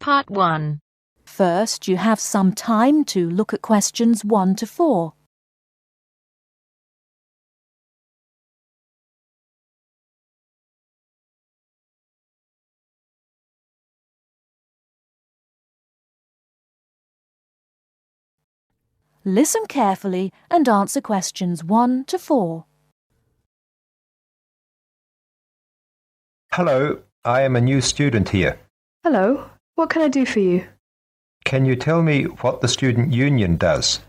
Part 1. First, you have some time to look at questions 1 to 4. Listen carefully and answer questions 1 to 4. Hello, I am a new student here. Hello, what can I do for you? Can you tell me what the student union does?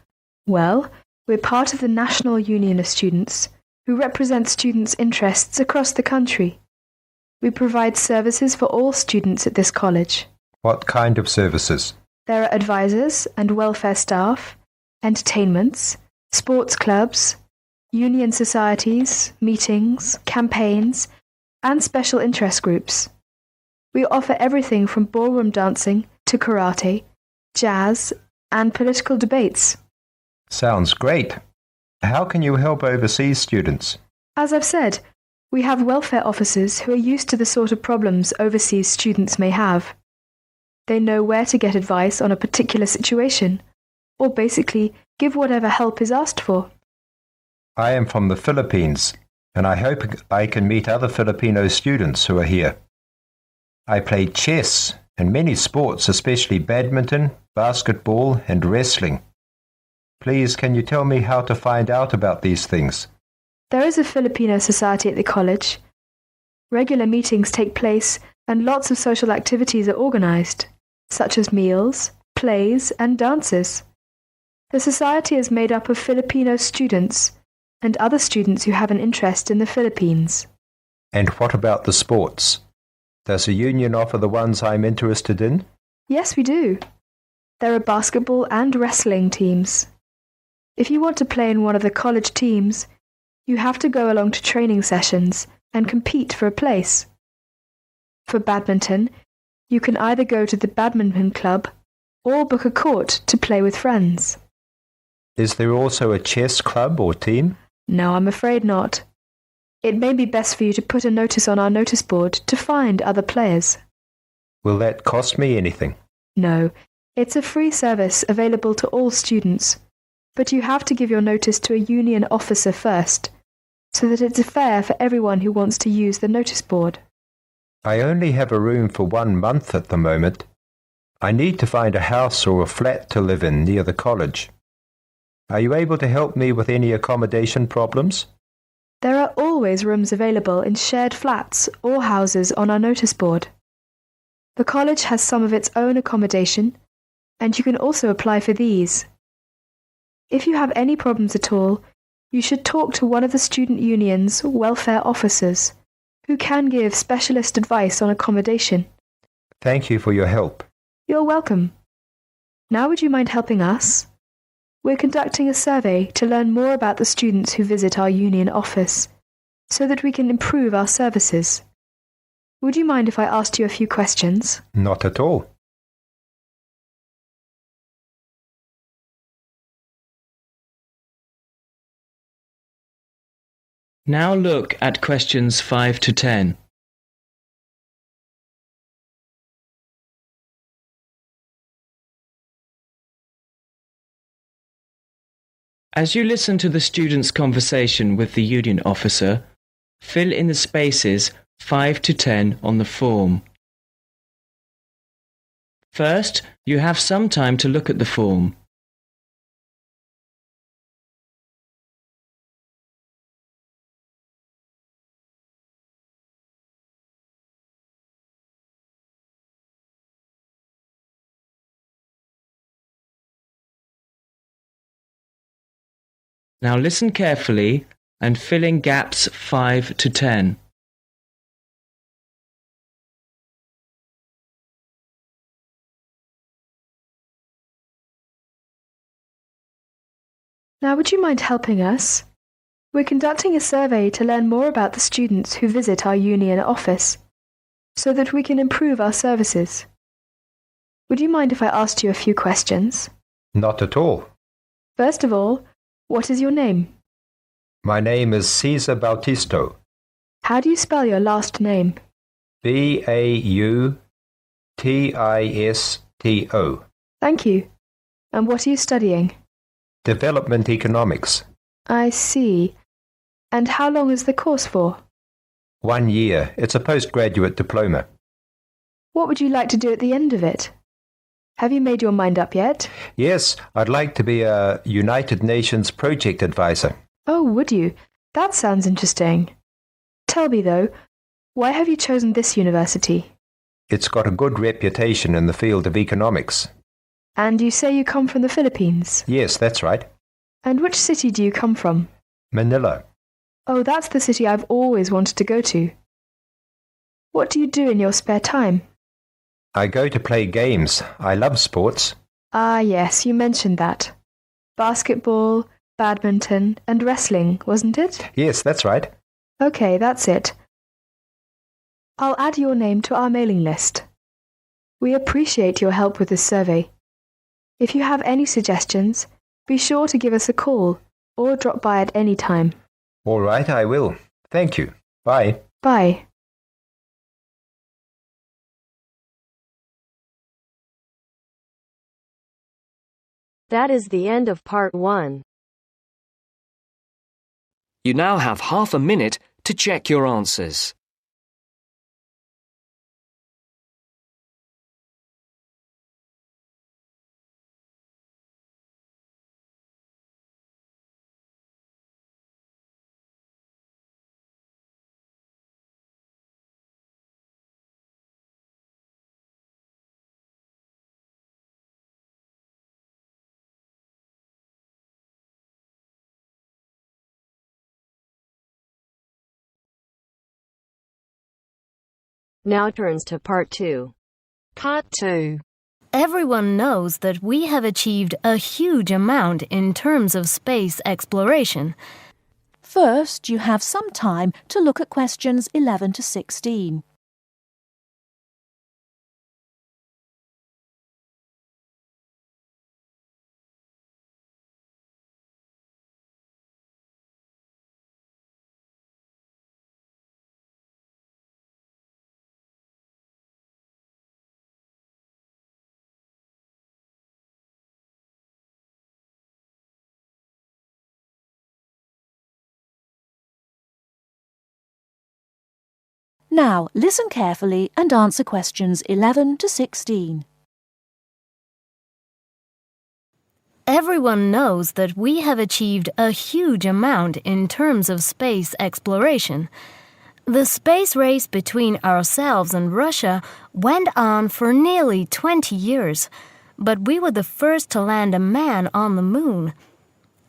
Well, we're part of the National Union of Students, who represent students' interests across the country. We provide services for all students at this college. What kind of services? There are advisors and welfare staff, entertainments, sports clubs, union societies, meetings, campaigns, and special interest groups. We offer everything from ballroom dancing to karate, jazz, and political debates. Sounds great. How can you help overseas students? As I've said, we have welfare officers who are used to the sort of problems overseas students may have. They know where to get advice on a particular situation, or basically give whatever help is asked for. I am from the Philippines, and I hope I can meet other Filipino students who are here. I play chess and many sports, especially badminton, basketball, and wrestling. Please, can you tell me how to find out about these things? There is a Filipino society at the college. Regular meetings take place and lots of social activities are organized, such as meals, plays, and dances. The society is made up of Filipino students and other students who have an interest in the Philippines. And what about the sports? Does the union offer the ones I'm interested in? Yes, we do. There are basketball and wrestling teams. If you want to play in one of the college teams, you have to go along to training sessions and compete for a place. For badminton, you can either go to the badminton club or book a court to play with friends. Is there also a chess club or team? No, I'm afraid not. It may be best for you to put a notice on our notice board to find other players. Will that cost me anything? No, it's a free service available to all students, but you have to give your notice to a union officer first, so that it's fair for everyone who wants to use the notice board. I only have a room for 1 month at the moment. I need to find a house or a flat to live in near the college. Are you able to help me with any accommodation problems? There are always rooms available in shared flats or houses on our notice board. The college has some of its own accommodation, and you can also apply for these. If you have any problems at all, you should talk to one of the student union's welfare officers, who can give specialist advice on accommodation. Thank you for your help. You're welcome. Now would you mind helping us? We're conducting a survey to learn more about the students who visit our union office, so that we can improve our services. Would you mind if I asked you a few questions? Not at all. Now look at questions 5 to 10. As you listen to the student's conversation with the union officer, fill in the spaces 5 to 10 on the form. First, you have some time to look at the form. Now listen carefully and fill in gaps 5 to 10. Now would you mind helping us? We're conducting a survey to learn more about the students who visit our union office, so that we can improve our services. Would you mind if I asked you a few questions? Not at all. First of all, what is your name? My name is Cesar Bautisto. How do you spell your last name? Bautista. T-I-S-T-O. Thank you. And what are you studying? Development Economics. I see. And how long is the course for? 1 year. It's a postgraduate diploma. What would you like to do at the end of it? Have you made your mind up yet? Yes, I'd like to be a United Nations project advisor. Oh, would you? That sounds interesting. Tell me, though, why have you chosen this university? It's got a good reputation in the field of economics. And you say you come from the Philippines? Yes, that's right. And which city do you come from? Manila. Oh, that's the city I've always wanted to go to. What do you do in your spare time? I go to play games. I love sports. Ah, yes, you mentioned that. Basketball, badminton, and wrestling, wasn't it? Yes, that's right. Okay, that's it. I'll add your name to our mailing list. We appreciate your help with this survey. If you have any suggestions, be sure to give us a call or drop by at any time. All right, I will. Thank you. Bye. Bye. That is the end of part 1. You now have half a minute to check your answers. Now turns to part 2. Part 2. Everyone knows that we have achieved a huge amount in terms of space exploration. First, you have some time to look at questions 11 to 16. Now, listen carefully and answer questions 11 to 16. Everyone knows that we have achieved a huge amount in terms of space exploration. The space race between ourselves and Russia went on for nearly 20 years, but we were the first to land a man on the moon.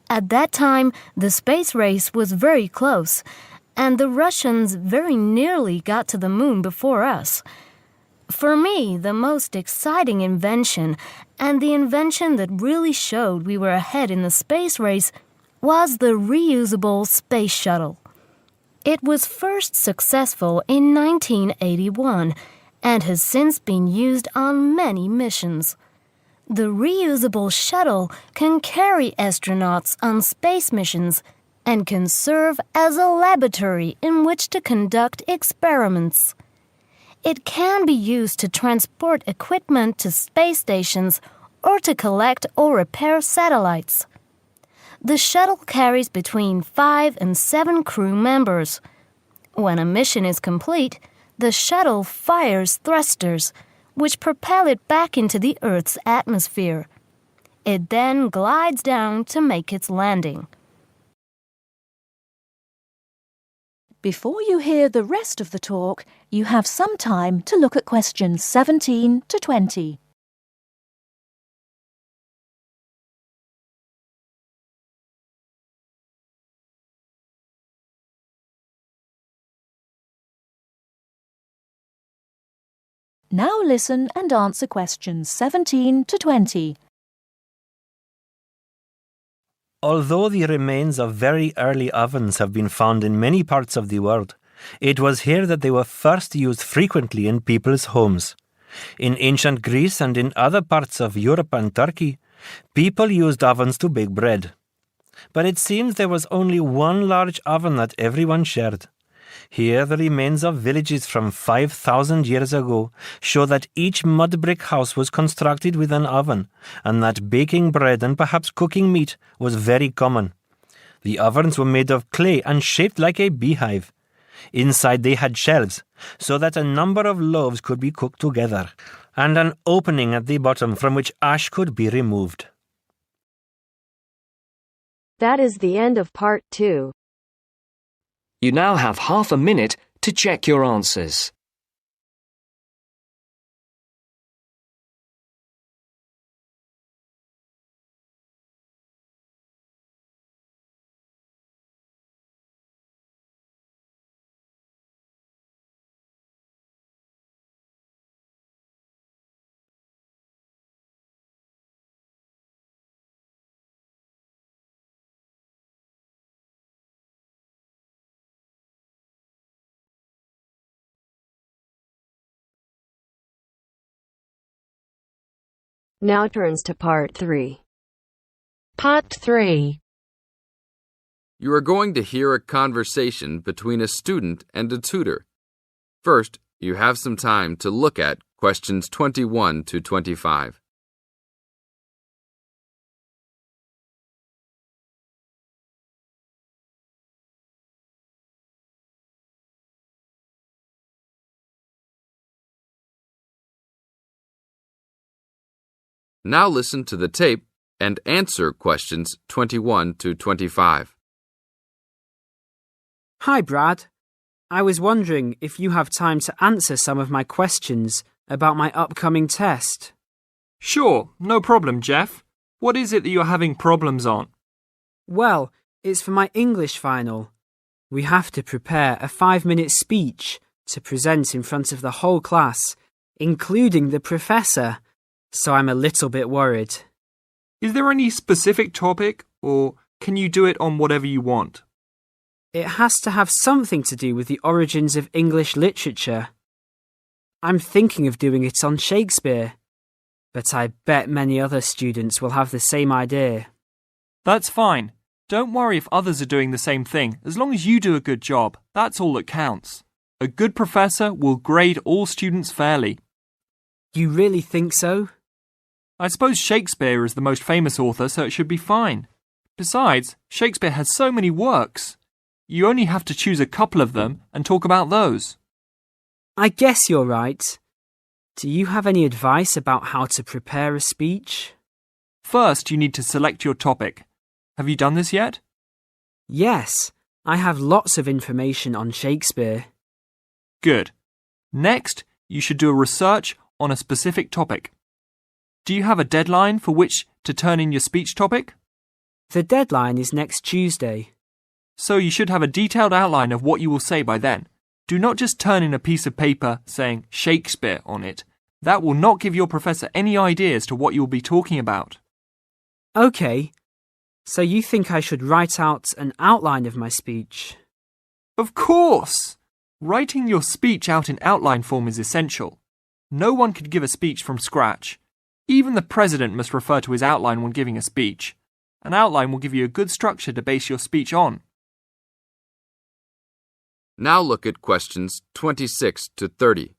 At that time, the space race was very close, and the Russians very nearly got to the moon before us. For me, the most exciting invention, and the invention that really showed we were ahead in the space race, was the reusable space shuttle. It was first successful in 1981 and has since been used on many missions. The reusable shuttle can carry astronauts on space missions and can serve as a laboratory in which to conduct experiments. It can be used to transport equipment to space stations or to collect or repair satellites. The shuttle carries between 5 and 7 crew members. When a mission is complete, the shuttle fires thrusters, which propel it back into the Earth's atmosphere. It then glides down to make its landing. Before you hear the rest of the talk, you have some time to look at questions 17 to 20. Now listen and answer questions 17 to 20. Although the remains of very early ovens have been found in many parts of the world, it was here that they were first used frequently in people's homes. In ancient Greece and in other parts of Europe and Turkey, people used ovens to bake bread. But it seems there was only one large oven that everyone shared. Here, the remains of villages from 5,000 years ago show that each mud brick house was constructed with an oven, and that baking bread and perhaps cooking meat was very common. The ovens were made of clay and shaped like a beehive. Inside they had shelves, so that a number of loaves could be cooked together, and an opening at the bottom from which ash could be removed. That is the end of part 2. You now have half a minute to check your answers. Now turns to part 3. Part 3. You are going to hear a conversation between a student and a tutor. First, you have some time to look at questions 21 to 25. Now listen to the tape and answer questions 21 to 25. Hi, Brad. I was wondering if you have time to answer some of my questions about my upcoming test. Sure, no problem, Jeff. What is it that you're having problems on? Well, it's for my English final. We have to prepare a 5-minute speech to present in front of the whole class, including the professor. So I'm a little bit worried. Is there any specific topic, or can you do it on whatever you want? It has to have something to do with the origins of English literature. I'm thinking of doing it on Shakespeare, but I bet many other students will have the same idea. That's fine. Don't worry if others are doing the same thing. As long as you do a good job, that's all that counts. A good professor will grade all students fairly. You really think so? I suppose Shakespeare is the most famous author, so it should be fine. Besides, Shakespeare has so many works. You only have to choose a couple of them and talk about those. I guess you're right. Do you have any advice about how to prepare a speech? First, you need to select your topic. Have you done this yet? Yes, I have lots of information on Shakespeare. Good. Next, you should do a research on a specific topic. Do you have a deadline for which to turn in your speech topic? The deadline is next Tuesday. So you should have a detailed outline of what you will say by then. Do not just turn in a piece of paper saying Shakespeare on it. That will not give your professor any idea as to what you will be talking about. Okay. So you think I should write out an outline of my speech? Of course! Writing your speech out in outline form is essential. No one could give a speech from scratch. Even the president must refer to his outline when giving a speech. An outline will give you a good structure to base your speech on. Now look at questions 26 to 30.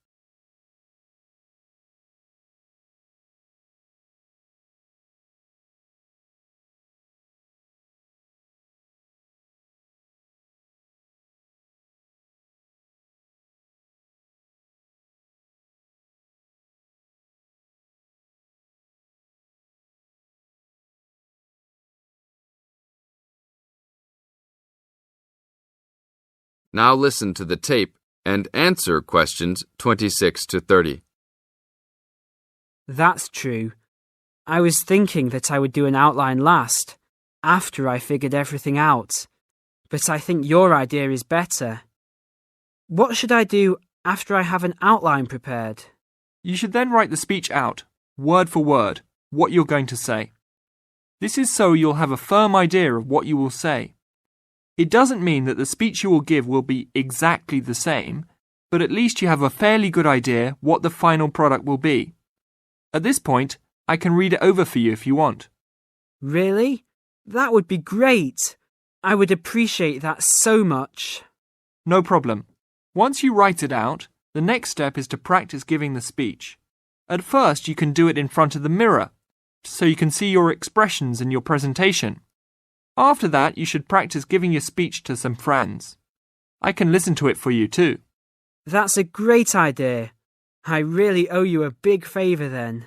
Now listen to the tape and answer questions 26 to 30. That's true. I was thinking that I would do an outline last, after I figured everything out. But I think your idea is better. What should I do after I have an outline prepared? You should then write the speech out, word for word, what you're going to say. This is so you'll have a firm idea of what you will say. It doesn't mean that the speech you will give will be exactly the same, but at least you have a fairly good idea what the final product will be. At this point, I can read it over for you if you want. Really? That would be great. I would appreciate that so much. No problem. Once you write it out, the next step is to practice giving the speech. At first, you can do it in front of the mirror, so you can see your expressions in your presentation. After that, you should practice giving your speech to some friends. I can listen to it for you too. That's a great idea. I really owe you a big favour then.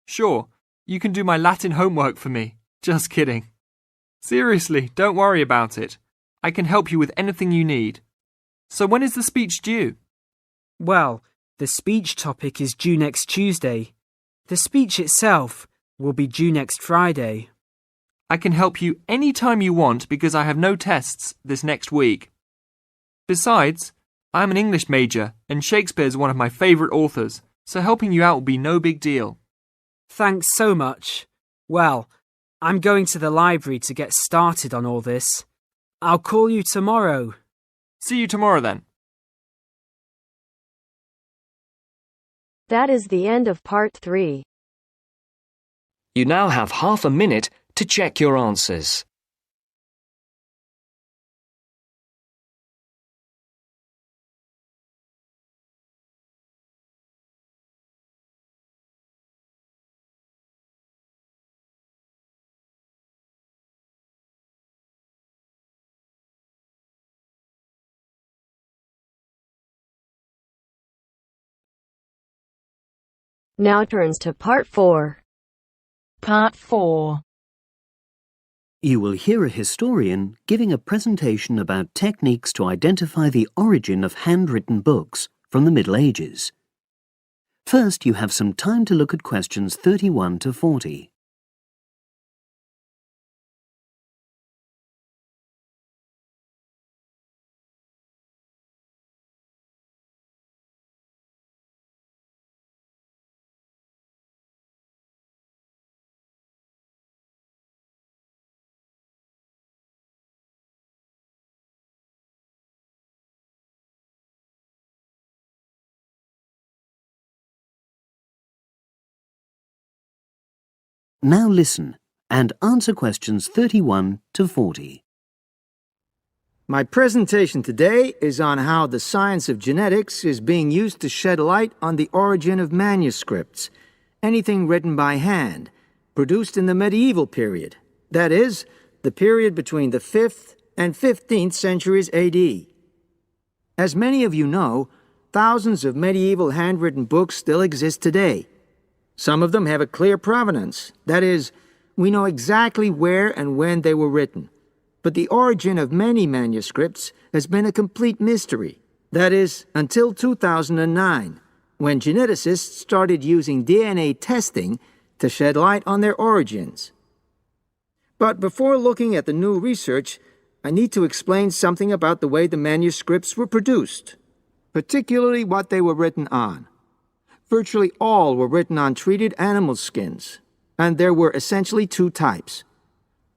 Sure, you can do my Latin homework for me. Just kidding. Seriously, don't worry about it. I can help you with anything you need. So when is the speech due? Well, the speech topic is due next Tuesday. The speech itself will be due next Friday. I can help you any time you want because I have no tests this next week. Besides, I'm an English major and Shakespeare's one of my favourite authors, so helping you out will be no big deal. Thanks so much. Well, I'm going to the library to get started on all this. I'll call you tomorrow. See you tomorrow then. That is the end of part 3. You now have half a minute to check your answers. Now turns to part 4. Part 4. You will hear a historian giving a presentation about techniques to identify the origin of handwritten books from the Middle Ages. First, you have some time to look at questions 31 to 40. Now listen and answer questions 31 to 40. My presentation today is on how the science of genetics is being used to shed light on the origin of manuscripts, anything written by hand, produced in the medieval period, that is, the period between the 5th and 15th centuries AD. As many of you know, thousands of medieval handwritten books still exist today. Some of them have a clear provenance, that is, we know exactly where and when they were written. But the origin of many manuscripts has been a complete mystery, that is, until 2009, when geneticists started using DNA testing to shed light on their origins. But before looking at the new research, I need to explain something about the way the manuscripts were produced, particularly what they were written on. Virtually all were written on treated animal skins, and there were essentially two types.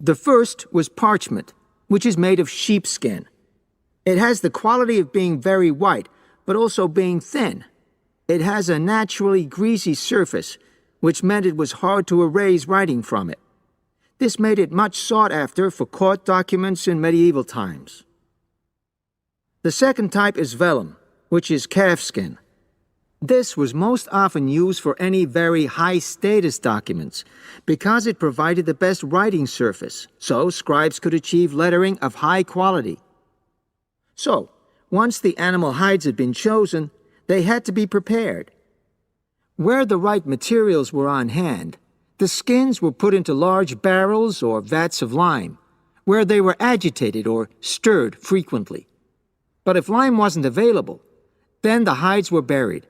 The first was parchment, which is made of sheepskin. It has the quality of being very white, but also being thin. It has a naturally greasy surface, which meant it was hard to erase writing from it. This made it much sought after for court documents in medieval times. The second type is vellum, which is calfskin. This was most often used for any very high-status documents because it provided the best writing surface, so scribes could achieve lettering of high quality. So, once the animal hides had been chosen, they had to be prepared. Where the right materials were on hand, the skins were put into large barrels or vats of lime, where they were agitated or stirred frequently. But if lime wasn't available, then the hides were buried.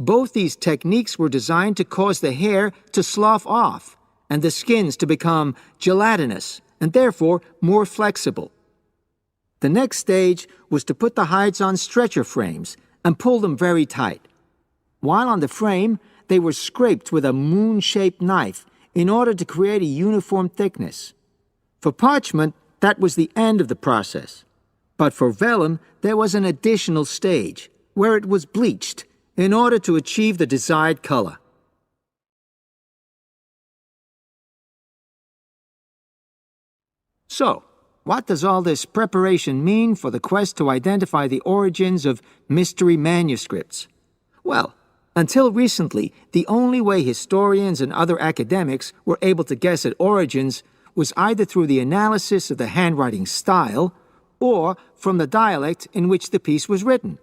Both these techniques were designed to cause the hair to slough off and the skins to become gelatinous and therefore more flexible. The next stage was to put the hides on stretcher frames and pull them very tight. While on the frame, they were scraped with a moon-shaped knife in order to create a uniform thickness. For parchment, that was the end of the process. But for vellum, there was an additional stage, where it was bleached in order to achieve the desired color. So, what does all this preparation mean for the quest to identify the origins of mystery manuscripts? Well, until recently, the only way historians and other academics were able to guess at origins was either through the analysis of the handwriting style or from the dialect in which the piece was written.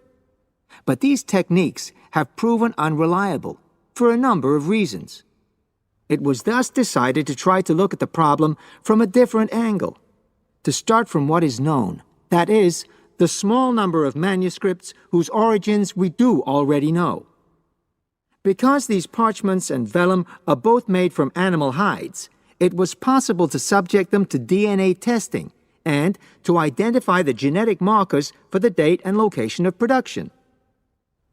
But these techniques have proven unreliable for a number of reasons. It was thus decided to try to look at the problem from a different angle, to start from what is known, that is, the small number of manuscripts whose origins we do already know. Because these parchments and vellum are both made from animal hides, it was possible to subject them to DNA testing and to identify the genetic markers for the date and location of production.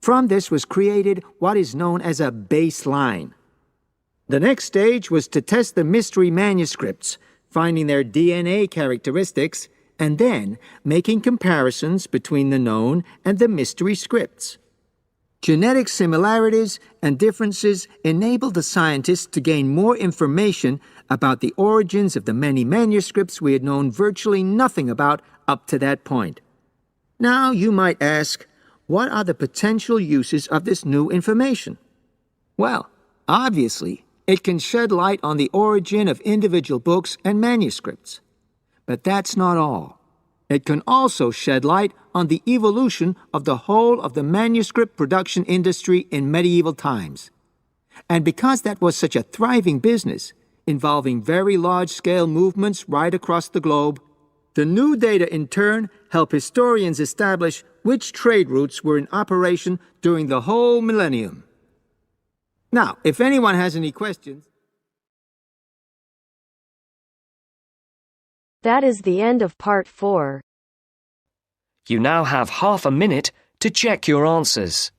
From this was created what is known as a baseline. The next stage was to test the mystery manuscripts, finding their DNA characteristics, and then making comparisons between the known and the mystery scripts. Genetic similarities and differences enabled the scientists to gain more information about the origins of the many manuscripts we had known virtually nothing about up to that point. Now you might ask, what are the potential uses of this new information? Well, obviously, it can shed light on the origin of individual books and manuscripts. But that's not all. It can also shed light on the evolution of the whole of the manuscript production industry in medieval times. And because that was such a thriving business, involving very large-scale movements right across the globe, the new data in turn help historians establish which trade routes were in operation during the whole millennium. Now, if anyone has any questions... That is the end of part 4. You now have half a minute to check your answers.